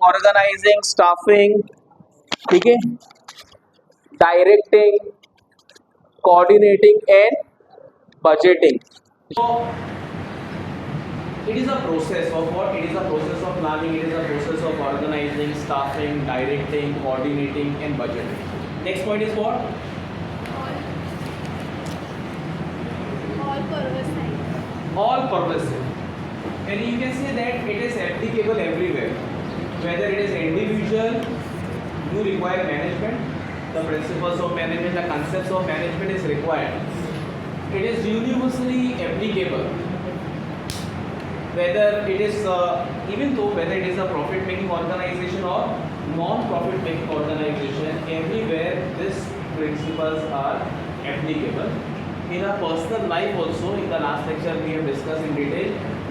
Organising, staffing, ठीक है, directing, coordinating and budgeting. So it is a process of what? It is a process of planning, it is a process of organizing, staffing, directing, coordinating and budgeting. Next point is what? All pervasive. All pervasive. And you can say that it is applicable everywhere. Whether it is individual, you require management, the principles of management, the concepts of management is required. It is universally applicable. Whether it is, even though whether it is a profit-making organization or non-profit-making organization, everywhere these principles are applicable. In our personal life also, in the last lecture we have discussed in detail,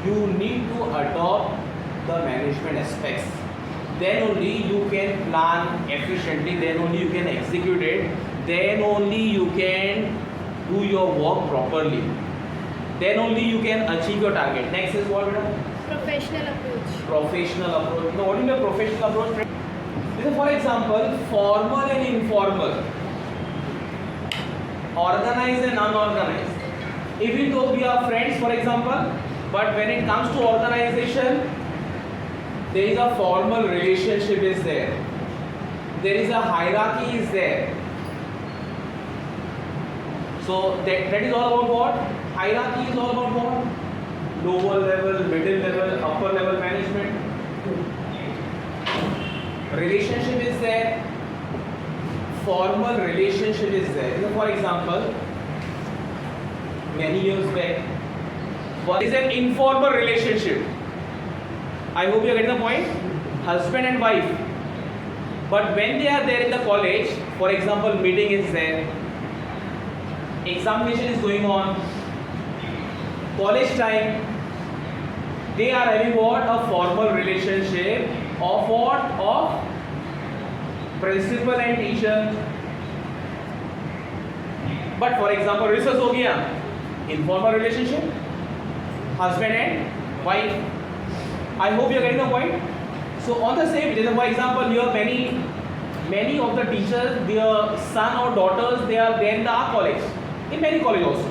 you need to adopt the management aspects. Then only you can plan efficiently, then only you can execute it, then only you can do your work properly. Then only you can achieve your target. Next is what? Professional approach. Professional approach. Now, what is the professional approach? This is, for example, formal and informal, organized and unorganized. Even though we are friends, for example, but when it comes to organization, there is a formal relationship is there. There is a hierarchy is there. So that is all about what? Hierarchy is all about what? Lower level, middle level, upper level management. Relationship is there. Formal relationship is there. So for example, many years back, what is an informal relationship? I hope you are getting the point. Husband and wife. But when they are there in the college, for example, meeting is there, examination is going on, college time, they are having what? A formal relationship of what? Of principal and teacher. But for example, research हो गया, informal relationship, husband and wife. I hope you are getting the point. So on the same, for example, here many of the teachers, their son or daughters, they are there in the art college, in many colleges also.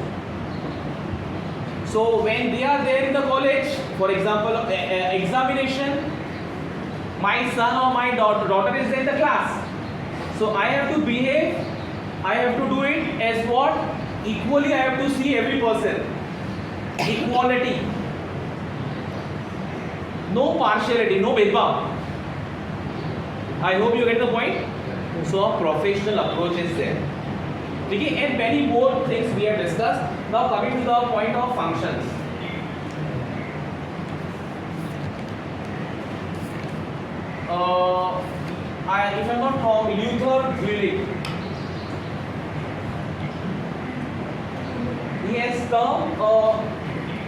So when they are there in the college, for example, examination, my son or my daughter is there in the class. So I have to behave, I have to do it as what? Equally I have to see every person. Equality. No partiality, no bhedbhav. I hope you get the point. So a professional approach is there. Okay, and many more things we have discussed. Now coming to the point of functions. If I'm not wrong, Luther Gulick, he has termed a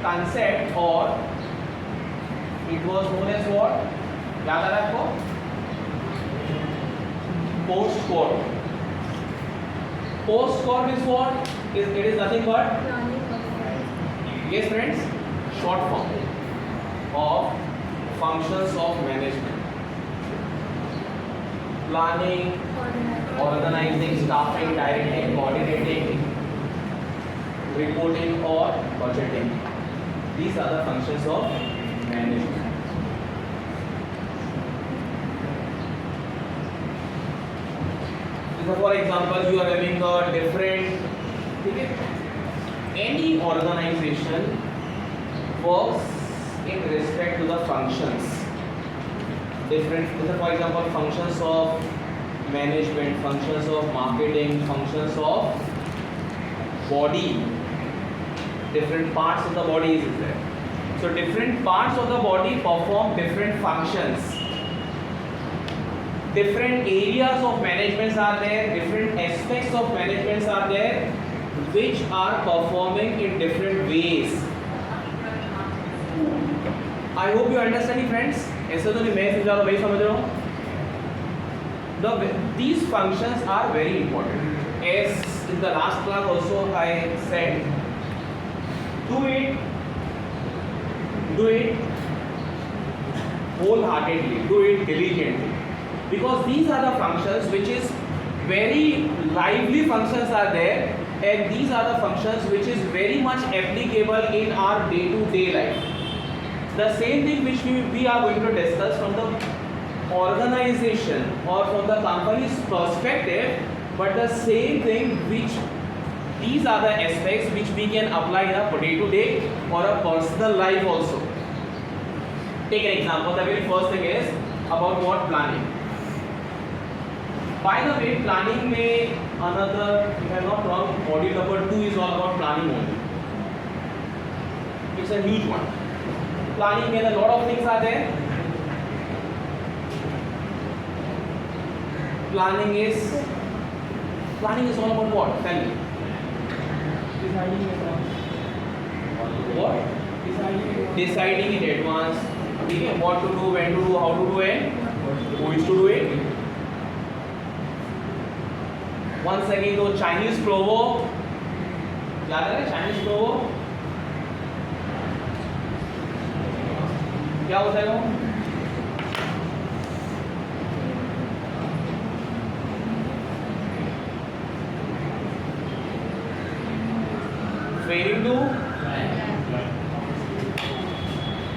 concept, or it was known as what? याद आ रहा है आपको? Post-quote. Post-quote is what? It is nothing but? Yes friends, short form of functions of management. Planning, organizing, staffing, directing, coordinating, reporting or budgeting. These are the functions of management. So for example, you are having a different, any organization works in respect to the functions. Different, for example, functions of management, functions of marketing, functions of body. Different parts of the body is there. So different parts of the body perform different functions. Different areas of management are there, different aspects of management are there, which are performing in different ways. I hope you understand, friends. ऐसे तो नहीं मैं समझा रहा हूँ, भाई समझ रहा हूँ. These functions are very important. As in the last class also I said, do it wholeheartedly, do it diligently, because these are the functions which is very lively functions are there, and these are the functions which is very much applicable in our day-to-day life. The same thing which we are going to discuss from the organization or from the company's perspective, but the same thing which these are the aspects which we can apply in a day-to-day or a personal life also. Take an example. The very first thing is about what? Planning. By the way, planning may another, if I am not wrong, module number 2 is all about planning only. It's a huge one. Planning में a lot of things are there. Planning is all about what? Tell me. What? Deciding in advance. Okay, what to do, when to do, how to do it, who is to do it. Once again, तो Chinese proverb याद है? Chinese proverb क्या होता है वो? Failing to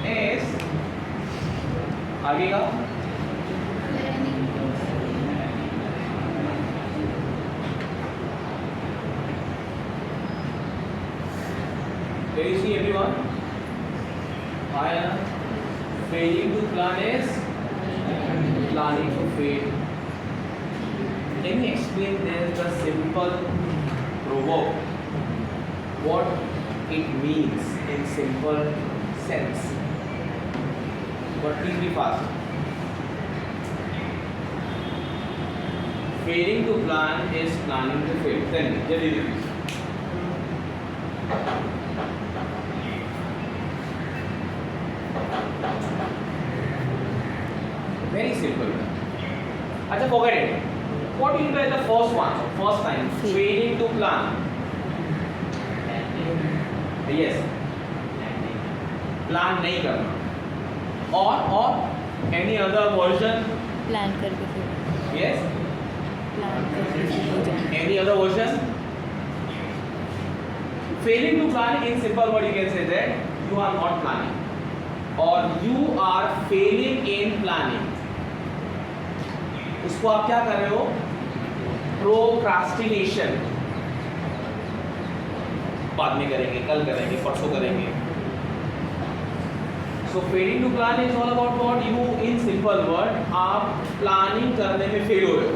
is आगे का Can you see everyone? Failing to plan is planning to fail. Can you explain there the simple proverb? What it means in simple sense? But please be fast. Failing to plan is planning to fail. Tell me, Jaldi please. Very simple. Acha, forget it. What do you mean by the first one? First time. Failing to plan. Yes. Plan नहीं करना. Or any other version? Plan करके फिर Yes. Plan करके फिर हो जाए Any other version? Failing to plan, in simple word you can say that you are not planning, or you are failing in planning. उसको आप क्या कर रहे हो? Procrastination. बाद में करेंगे, कल करेंगे, परसों करेंगे. So failing to plan is all about what? You, in simple word, आप planning करने में fail हो रहे हो.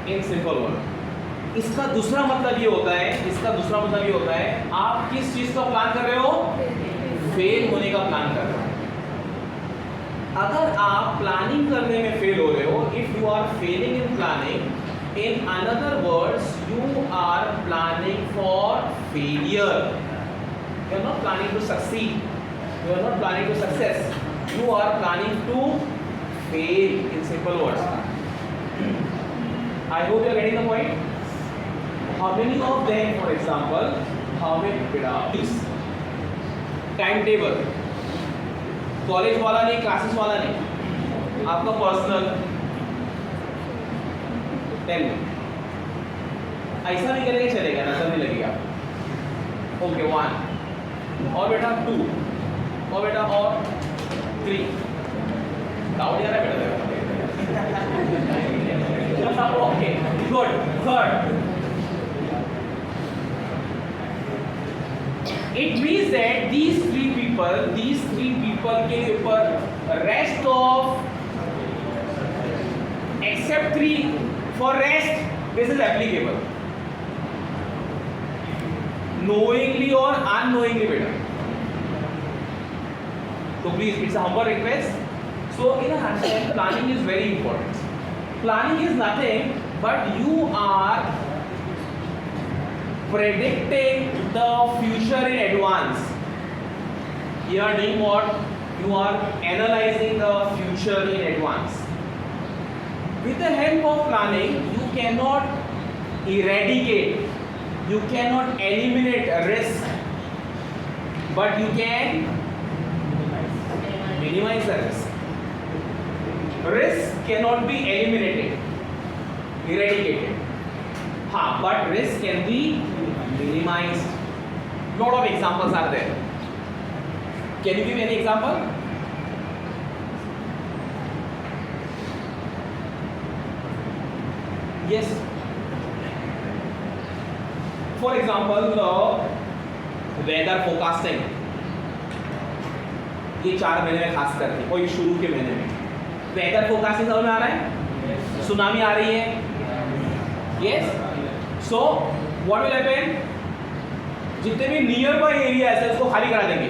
In simple word. इसका दूसरा मतलब ये होता है, आप किस चीज का प्लान कर रहे हो? फेल होने का प्लान कर रहे हो. अगर आप प्लानिंग करने में फेल हो रहे हो, if you are failing in planning, in another words, you are planning for failure. You are not planning to succeed. You are not planning to success. You are planning to fail, in simple words. I hope you are getting the point. How many of them, for example, how many please timetable, college वाला नहीं, classes वाला नहीं, आपका personal. Tell me. ऐसा भी करेंगे चलेगा, नजर नहीं लगेगा. ओके, 1 और बेटा 2 और बेटा और 3. डाउट यार है बेटा. Okay, good. Third. It means that these three people के ऊपर rest of except 3 for rest this is applicable, knowingly or unknowingly better. So please, it's a humble request. So in a nutshell, planning is very important. Planning is nothing but you are predicting the future in advance. You are doing what? You are analyzing the future in advance. With the help of planning, you cannot eradicate, you cannot eliminate a risk, but you can minimize the risk. Risk cannot be eliminated, eradicated. But risk can be minimized. Lot of examples are there. Can you give any example? Yes. For example, weather forecasting. ये 4 महीने में खास करके और ये शुरू के महीने में वेदर फोरकास्टिंग समझ में आ रहा है? सुनामी आ रही है? Yes. So what will happen? जितने भी नियर बाय एरिया है उसको खाली करा देंगे.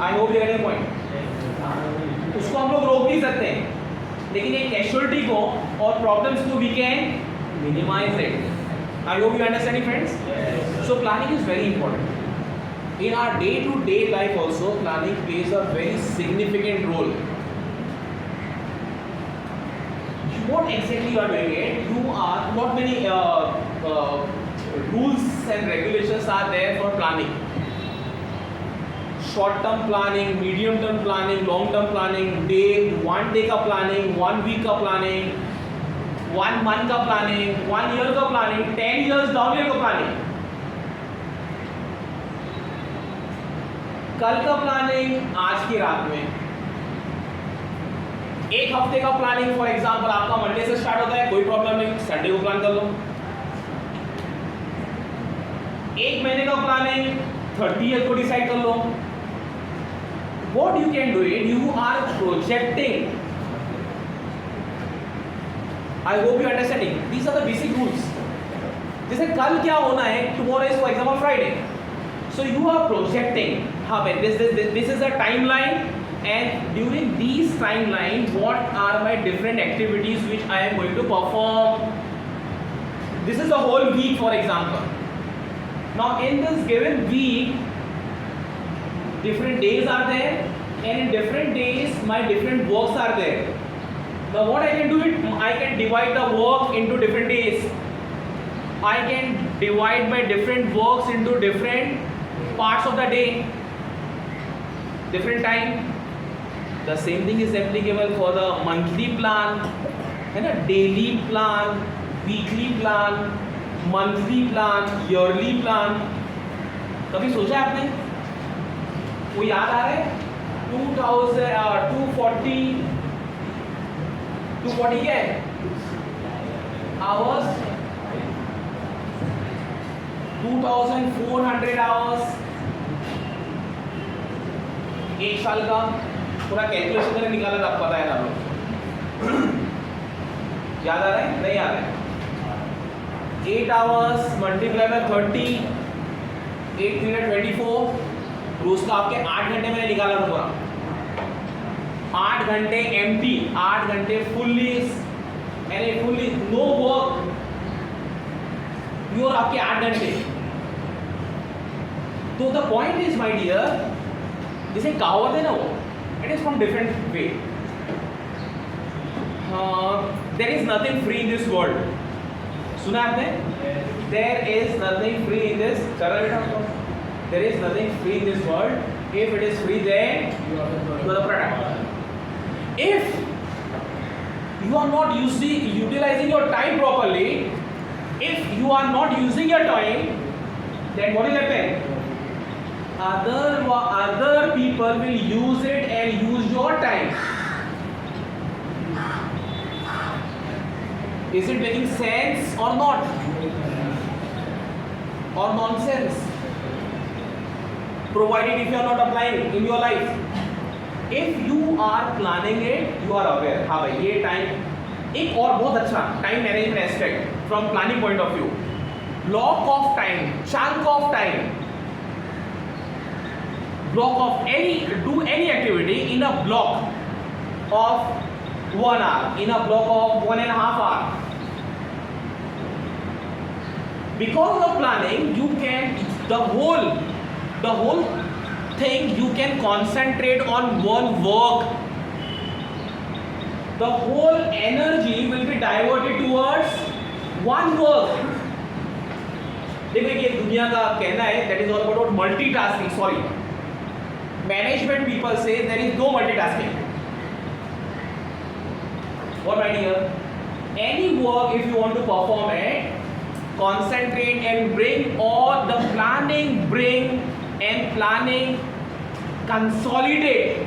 आई hope you get the point. उसको हम लोग रोक नहीं सकते हैं, लेकिन ये कैजुअलिटी को और प्रॉब्लम्स को we can minimise it. I hope you understand friends. So planning is very important. In our day-to-day life also, planning plays a very significant role. What exactly you are doing it? You are not many rules and regulations are there for planning. Short-term planning, medium-term planning, long-term planning, one day ka planning, 1 week ka planning, 1 month ka planning, 1 year ka planning, 10 years down year ka planning. कल का planning आज की रात में, एक हफ्ते का planning for example आपका मंडे से स्टार्ट होता है, कोई प्रॉब्लम नहीं, संडे को प्लान कर लो. एक महीने का प्लानिंग 30th को डिसाइड कर लो. What you can do it, you are projecting. I hope you understanding. These are the basic rules. जैसे कल क्या होना है, tomorrow is for example Friday. So you are projecting. This is a timeline, and during these timeline, what are my different activities which I am going to perform? This is a whole week, for example. Now in this given week, different days are there, and in different days my different works are there. Now what I can do it, I can divide the work into different days. I can divide my different works into different parts of the day, different time. The same thing is applicable for the monthly plan, है ना, daily plan, weekly plan, monthly plan, yearly plan. कभी सोचा है आपने? वो याद आ रहा है? 240 क्या है? Hours, 2400 hours. एक साल का पूरा कैलकुलेशन करके निकाला था, आपको पता है ना लोग. याद आ रहा है? नहीं आ रहा है. 8 hours मल्टीप्लाई बाय 30, 8 3 24. रोज का आपके 8 घंटे मैंने निकाला था पूरा. 8 घंटे एम्प्टी, 8 घंटे फुल्ली नो वर्क. योर आपके 8 घंटे. तो the point is my dear, जिसे कहावत है ना, वो it is from different way. There is nothing free in this world. सुना आपने? There is nothing free in this. चलो बेटा, there is nothing free in this world. If it is free then you are the product. If you are not utilizing your time properly, if you are not using your time, then what will happen? Other people will use it and use your time. Is it making sense or not? Or nonsense? Provided if you are not applying in your life. If you are planning it, you are aware. हाँ भाई, ये time एक और बहुत अच्छा time management aspect from planning point of view. Block of time, chunk of time, block of do any activity in a block of 1 hour, in a block of 1.5 hour. Because of planning, you can the whole thing you can concentrate on one work. The whole energy will be diverted towards one work. देखिए, ये दुनिया का कहना है that is all about multitasking. Sorry. management people say there is no multitasking. What, my dear? Any work, if you want to perform it, concentrate and bring all the planning, consolidate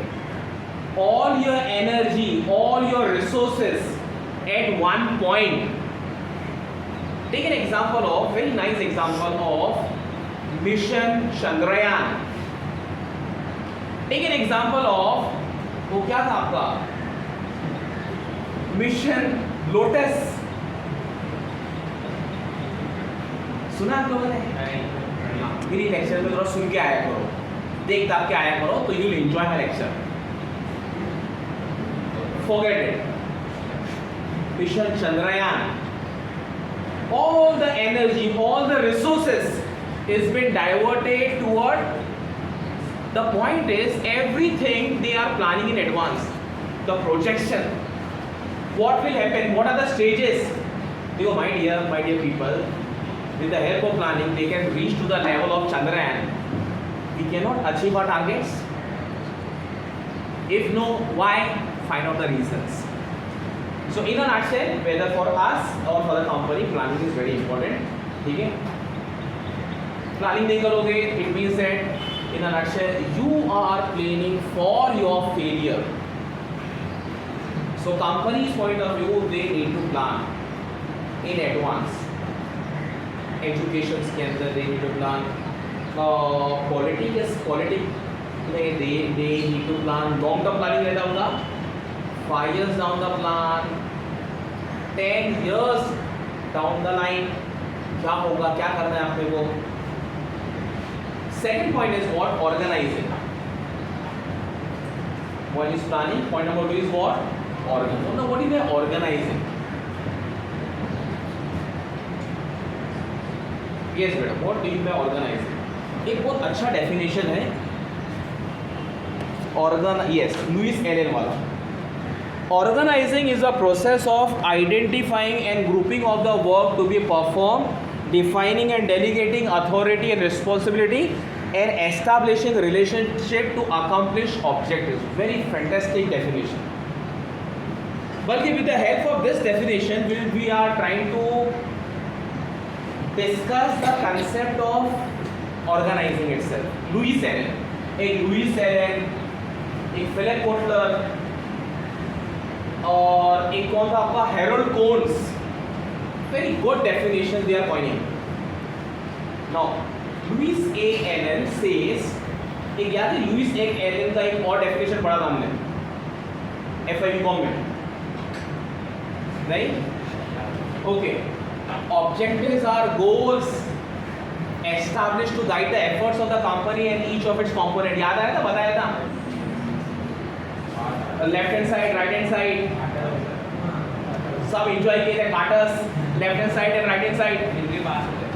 all your energy, all your resources at one point. Take an example of, very nice example of Mission Chandrayaan. Take an example of, वो क्या था आपका? Mission Lotus. सुना आप लोगों ने? मेरी lecture में थोड़ा सुन के आया करो, देख दाख के आया करो, तो you will enjoy my lecture. Forget it. Mission Chandrayaan. All the energy, all the resources is been diverted toward. The point is, everything they are planning in advance. The projection. What will happen? What are the stages? You, my dear people, with the help of planning, they can reach to the level of Chandrayaan. We cannot achieve our targets. If no, why? Find out the reasons. So in a nutshell, whether for us or for the company, planning is very important. ठीक है? Planning नहीं करोगे, it means that in a nutshell, you are planning for your failure. So company's point of view, they need to plan in advance. Education के अंदर they need to plan. Politics में they need to plan. Long term planning रहता होगा. 5 years down the plan, 10 years down the line, क्या होगा, क्या करना है आपने को. Second point is what? Organizing. One is planning. Point number 2 is what? Organizing. Now, what is organizing? Yes, बेटा. What do you mean by organizing? एक बहुत अच्छा definition है. Yes, Lewis Allen वाला. Organizing is the process of identifying and grouping of the work to be performed, defining and delegating authority and responsibility, and establishing relationship to accomplish objectives. Very fantastic definition. But with the help of this definition, we are trying to discuss the concept of organizing itself. Lewis Allen, एक Philip Kotler, और एक कौन था आपका, Harold Koontz. Very good definition they are coining. Now Louis A Allen says, एक याद है Louis A Elon का एक और डेफिनेशन पढ़ा था हमने एफआईबी कॉम में, नहीं? Okay. Objectives are goals established to guide the efforts of the company and each of its component. याद आया था, बताया था. Left hand side, right hand side, सब एंजॉय किए थे. कार्टर्स, left hand side and right hand side.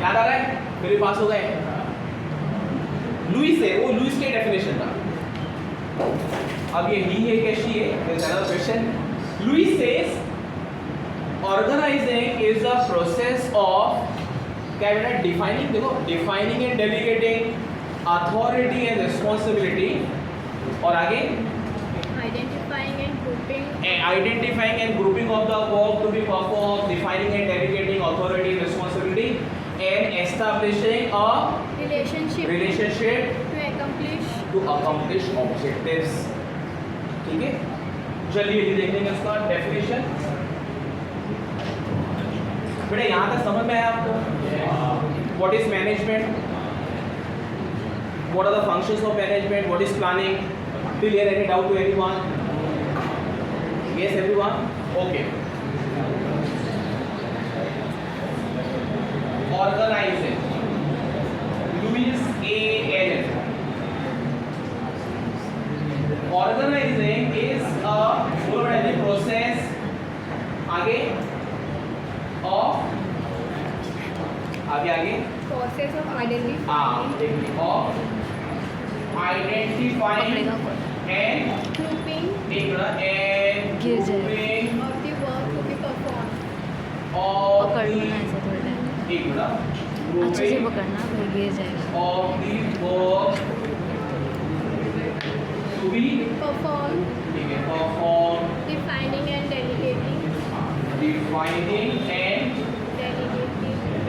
याद आ रहा है? मेरे पास हो गए. लुइस है, वो लुइस के डेफिनेशन था. अब ये ही है क्या शी है? there's another question. Lewis says organizing is the process of, क्या है? defining, देखो, defining and delegating authority and responsibility, और आगे identifying and grouping of the work to be performed, defining and delegating authority and responsibility, and establishing a relationship to accomplish objectives. ठीक है? चलिए ये देख लेंगे उसका डेफिनेशन. बेटा यहाँ तक समझ में आया आपको? What is management? What are the functions of management? What is planning? Clear? Any doubt to anyone? Yes, everyone? Okay. Organizing. Lewis A. Allen. Organizing is a process आगे process of identifying and grouping grouping of the work to be performed. पकड़ना ऐसा थोड़ा time, अच्छे से पकड़ना, फिर गिर जाएगा. of the work be perform, ठीक है perform, defining and delegating, defining and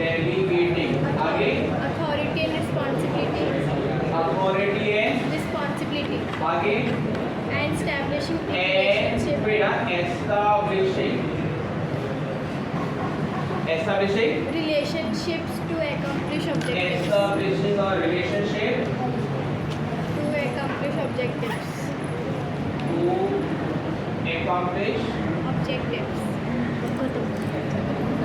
delegating, आगे authority and responsibility, authority and responsibility, आगे and establishing and establishing relationships to accomplish objectives. establishing a relationship To accomplish objectives. to accomplish. Objectives.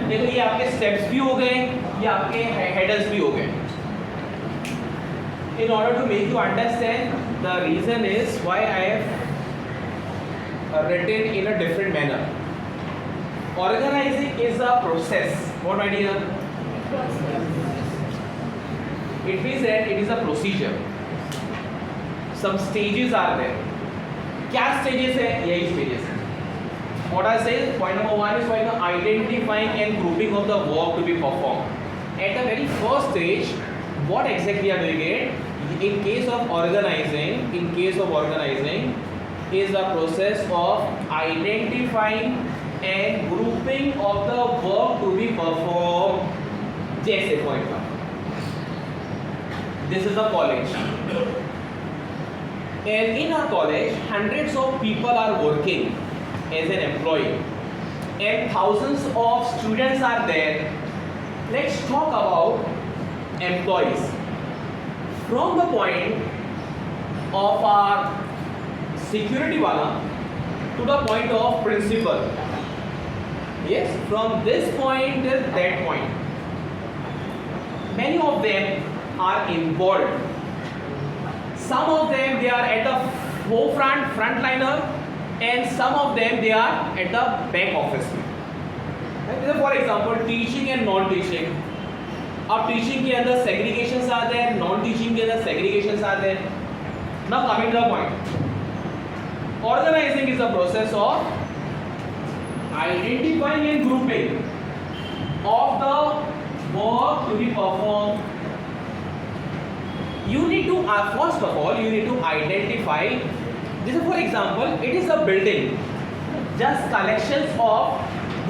देखो ये आपके steps भी हो गए, ये आपके हेडर्स भी हो गए. In order to make you understand, the reason is why I have written in a different manner. Organizing is a process. What, my dear? It means that it is a procedure. Some stages are there. क्या stages है? यही stages है. What I say, point number 1 is point of identifying and grouping of the work to be performed. At the very first stage, what exactly are doing it? In case of organizing, is the process of identifying and grouping of the work to be performed. जैसे for example, this is a college, and in a college, hundreds of people are working as an employee, and thousands of students are there. Let's talk about employees. From the point of our security wala to the point of principal. Yes, from this point till that point, many of them are involved. Some of them they are at the forefront, frontliner, and some of them they are at the back office. For example, teaching and non-teaching. अब teaching के अंदर segregations आते हैं, non teaching के अंदर segregations आते हैं. Now coming to the point, organising is the process of identifying and grouping of the work to be perform. You need to first of all you need to identify. This is for example, it is a building, just collections of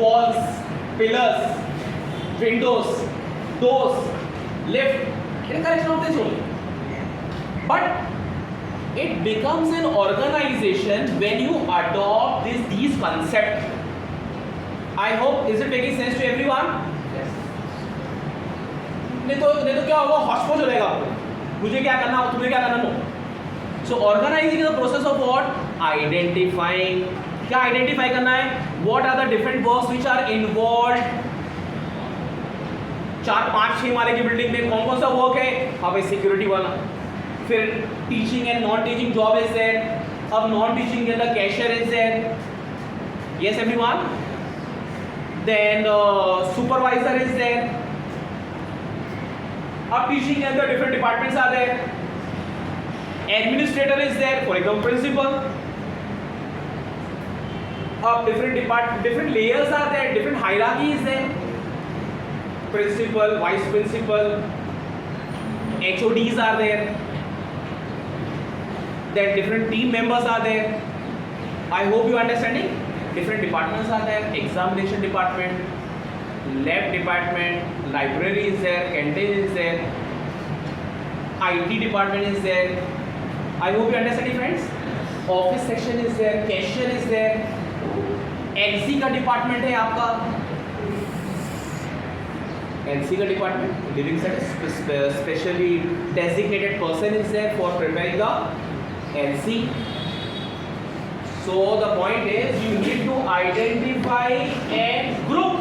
walls, pillars, windows, doors, lift, it is collection of this only. But it becomes an organization when you adopt these concepts. I hope, is it making sense to everyone? Yes. नहीं तो क्या होगा, hospital हो जाएगा आपको, मुझे क्या करना हो, तुम्हें क्या करना हो. So organizing is the process of what? Identifying. क्या आइडेंटिफाई करना है? What are the different works which are involved? 4-5-6 माले की बिल्डिंग में कौन कौन सा वर्क है? हाँ भाई, सिक्योरिटी वाला. फिर teaching and non teaching job is there. अब नॉन टीचिंग के अंदर cashier is there. Yes everyone. Then supervisor is there. अब टीचिंग के अंदर different departments are there. Administrator is there, for example principal. अब different layers are there, different hierarchy is there. Principal, vice principal, HODs are there. Then different team members are there. I hope you understanding. Different departments are there. Examination department, lab department, library is there, canteen is there, IT department is there. I hope you understanding, friends. Office section is there, cashier is there. LC का department है आपका. LC का department, living set, specially designated person is there for preparing the LC. So the point is you need to identify and group.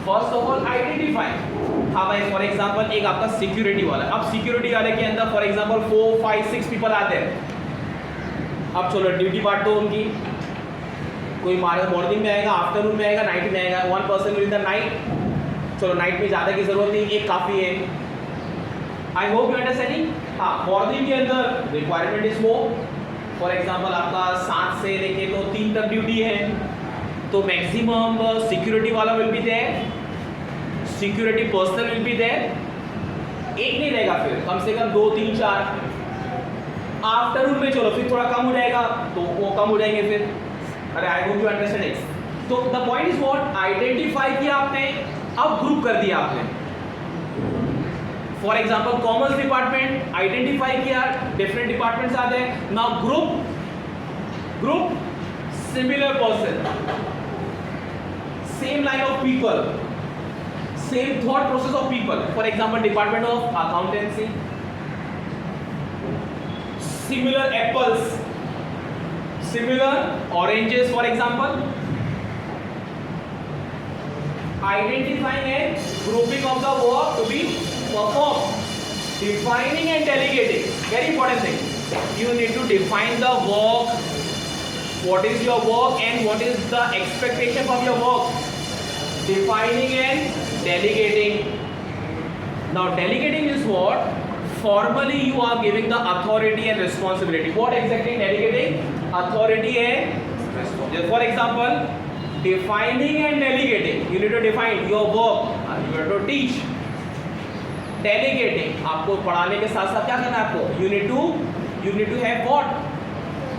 First of all identify. हाँ भाई, for example एक आपका security वाला. अब security वाले के अंदर फॉर एग्जाम्पल 4, 5, 6 पीपल आते हैं. अब चलो ड्यूटी पार्ट तो उनकी, कोई मॉर्निंग में आएगा, आफ्टरनून में आएगा, नाइट में आएगा. 1 person विल द नाइट. चलो नाइट में ज़्यादा की ज़रूरत नहीं, एक काफ़ी है. आई होप यू अंडरस्टैंडिंग. हाँ, मॉर्निंग के अंदर requirement is more. For example आपका 7 से लेके तो 3 तक ड्यूटी है, तो मैक्सिमम सिक्योरिटी वाला will be there, security personnel will be there. एक नहीं रहेगा, फिर कम से कम 2, 3, 4. आफ्टरनून में चलो फिर थोड़ा कम हो जाएगा, तो वो कम हो जाएंगे फिर। अरे I hope you understand it. तो the point is what, identify किया आपने, अब ग्रुप कर दिया आपने। For example commerce department identify किया, डिफरेंट डिपार्टमेंट्स आते हैं। Now group similar person, same line of people, same thought process of people. For example department of accountancy, similar apples, similar oranges for example. Identifying and grouping of the work to be performed, defining and delegating, very important thing. You need to define the work, what is your work and what is the expectation from your work. Defining and delegating. Now delegating is what? Formally you are giving the authority and responsibility. What exactly delegating? Authority and responsibility. For example, defining and delegating, you need to define your work, you have to teach. Delegating, आपको पढ़ाने के साथ साथ क्या करना है आपको? You need to have what?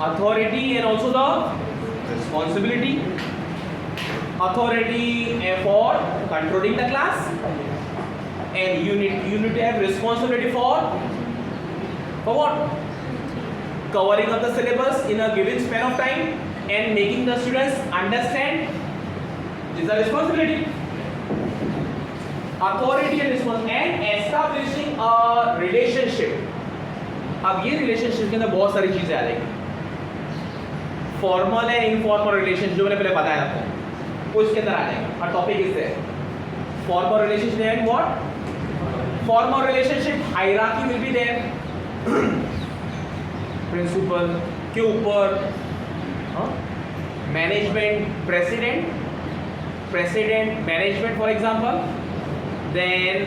Authority and also the responsibility. Authority for controlling the class, and you need to have responsibility for what? Covering up the syllabus in a given span of time and making the students understand. This is the responsibility. Authority and responsibility and establishing a relationship. अब ये relationship के अंदर बहुत सारी चीजें आ जाएंगी, formal and informal relationship जो मैंने पहले बताया आपको, वो इसके अंदर आ जाएगा। और topic is there, formal relationship and what? Formal relationship, hierarchy will be there, principal के ऊपर management, president management for example, then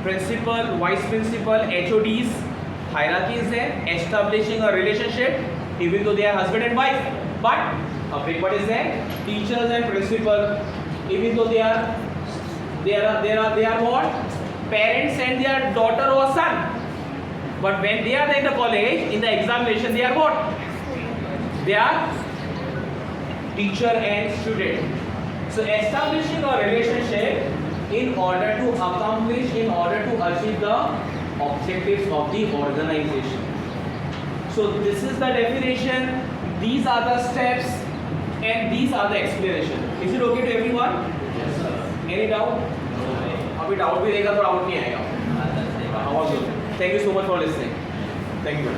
principal, vice principal, HODs, hierarchy is there, establishing a relationship even though they are husband and wife, but a big word is there, teachers and principal, even though they are what? Parents and their daughter or son, but when they are in the college, in the examination, they are what? They are teacher and student. So establishing a relationship in order to accomplish, in order to achieve the objectives of the organization. So this is the definition, these are the steps and these are the explanation. Is it okay to everyone? Yes sir. Any doubt? अभी doubt भी रहेगा तो doubt नहीं आएगा। Thank you so much for listening. Thank you.